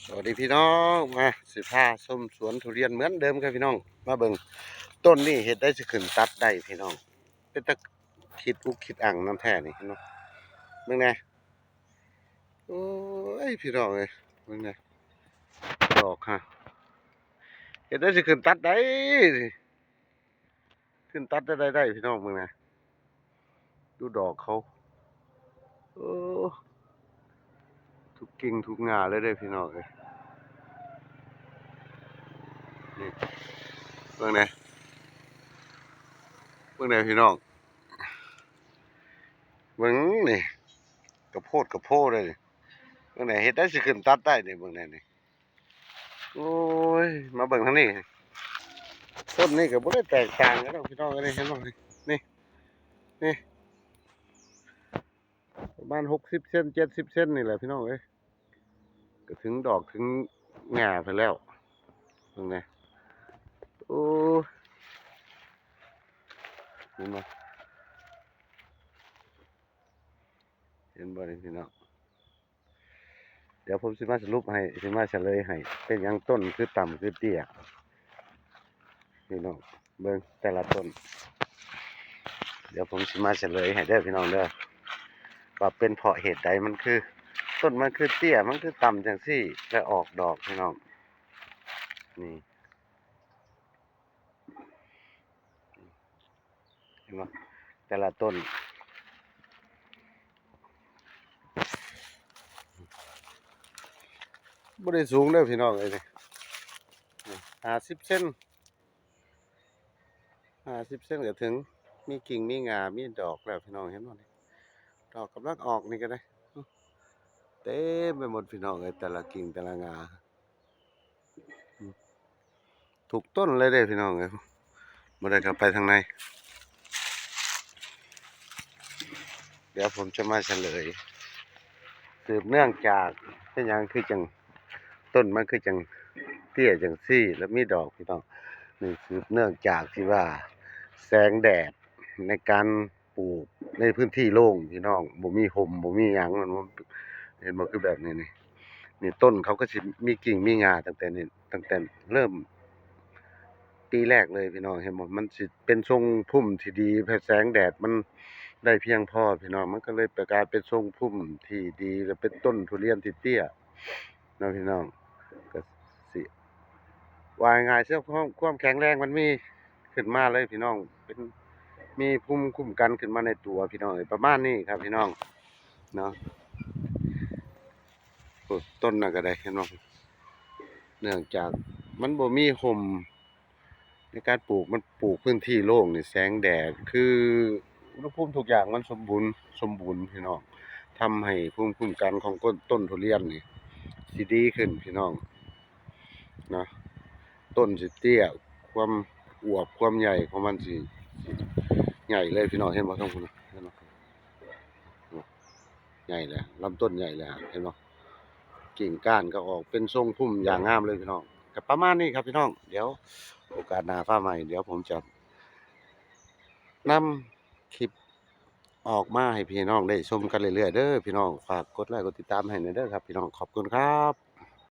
สวัสดีพี่น้องมาสิพาส้มสวนทุเรียนเหมือนเดิมครับพี่น้องมาเบิ่งต้นนี่เห็ดได้จะขึ้นตัดได้พี่น้องเป็นตะคิดอุกคิดอ่างน้ำแท้นี่พี่น้องเบิ่งไงโอ้ยพี่น้องเลยเบิ่งไงดอกฮะเห็ดได้จะขึ้นตัดได้ขึ้นตัดได้พี่น้องเบิ่งไงดูดอกเขาโอ้ทุกกิ่งทุกงาเลยเด้อพี่น้องเลยนี่เบิ่งไงเบิ่งไงพี่น้องเบิ่งนี่กระโพดเลยนี่เบิ่งไหนเฮ็ดได้สิขึ้นตัดได้นี่เบิ่งไหนนี่โอ้ยมาเบิ่งทางนี้ต้นนี้ก็บ่ได้แตกต่างกันดอกพี่น้องเอ้ยเห็นบ่นี่นี่ประมาณ60เซน70เซนนี่แหละพี่น้องเอ้ยก็ถึงดอกถึงหญ้าไปแล้วเบิ่งแหน่โอ้เห็นบ่เห็นบ่นี่พี่น้องเดี๋ยวผมสิมาสรุปให้สิมาเฉลยให้เป็นหยังต้นคือต่ำคือเตี้ยพี่น้องเบิ่งแต่ละต้นเดี๋ยวผมสิมาเฉลยให้เด้อพี่น้องเด้อว่าเป็นเพราะเหตุใดมันคือต้นมันคือเตี้ยมันคือต่ำจังซี่และออกดอกพี่น้องนี่เห็นบ่แต่ละต้นบ่ได้สูงเด้อพี่น้องเอ้ยนี่50เซน50เซนก็ถึงมีกิ่งมีหญ้ามีดอกแล้วพี่น้องเห็นบ่นี่ดอกกำลังออกนี่ก็ได้เต็มไปหมดพี่น้องเอ้ยแต่ละกิ่งแต่ละหญ้าทุกต้นเลยเด้อพี่น้องเอ้ยบ่ได้เข้าไปทางในเดี๋ยวผมจะมาเฉลยสืบเนื่องจากเป็นหยังคือจังต้นมันคือจังเตี้ยจังซี่แล้วมีดอกพี่น้องนี่สืบเนื่องจากที่ว่าแสงแดดในการปลูกในพื้นที่โล่งพี่น้องบ่มีห่มบ่มีหยังมันเห็นบ่คือแบบนี้นี่นี่ต้นเขาก็สิมีกิ่งมีงาตั้งแต่นี่ตั้งแต่เริ่มปีแรกเลยพี่น้องเห็นบ่มันสิเป็นทรงพุ่มที่ดีแสงแดดมันได้เพียงพอพี่น้องมันก็เลยประกลายเป็นทรงพุ่มที่ดีและเป็นต้นทุเรียนที่เตี้ยเนาะพี่น้องก็สิว่าง่ายๆเสื้อความแข็งแรงมันมีขึ้นมาเลยพี่น้องเป็นมีภูมิคุ้มกันขึ้นมาในตัวพี่น้องประมาณนี้ครับพี่น้องเนาะโอ้ต้นน่ะก็ได้เห็นบ่เนื่องจากมันบ่มีห่มในการปลูกมันปลูกพื้นที่โล่งนี่แสงแดดคืออุณหภูมิทุกอย่างมันสมบูรณ์พี่น้องทำให้ภูมิคุ้มกันของต้นทุเรียนนี่สิดีขึ้นพี่น้องเนาะต้นสิเตี้ยความอวบความใหญ่ของมันสิใหญ่เลยพี่น้องเห็นบ่ทั้งพุ่นเห็นบ่ใหญ่เลยลำต้นใหญ่เลยเห็นบ่กิ่งก้านก็ออกเป็นทรงพุ่มอย่างงามเลยพี่น้องก็ประมาณนี้ครับพี่น้องเดี๋ยวโอกาสหน้าฟ้าใหม่เดี๋ยวผมจะนำคลิปออกมาให้พี่น้องได้ชมกันเรื่อยๆเด้อพี่น้องฝากกดไลค์กดติดตามให้หน่อยเด้อครับพี่น้องขอบคุณครับ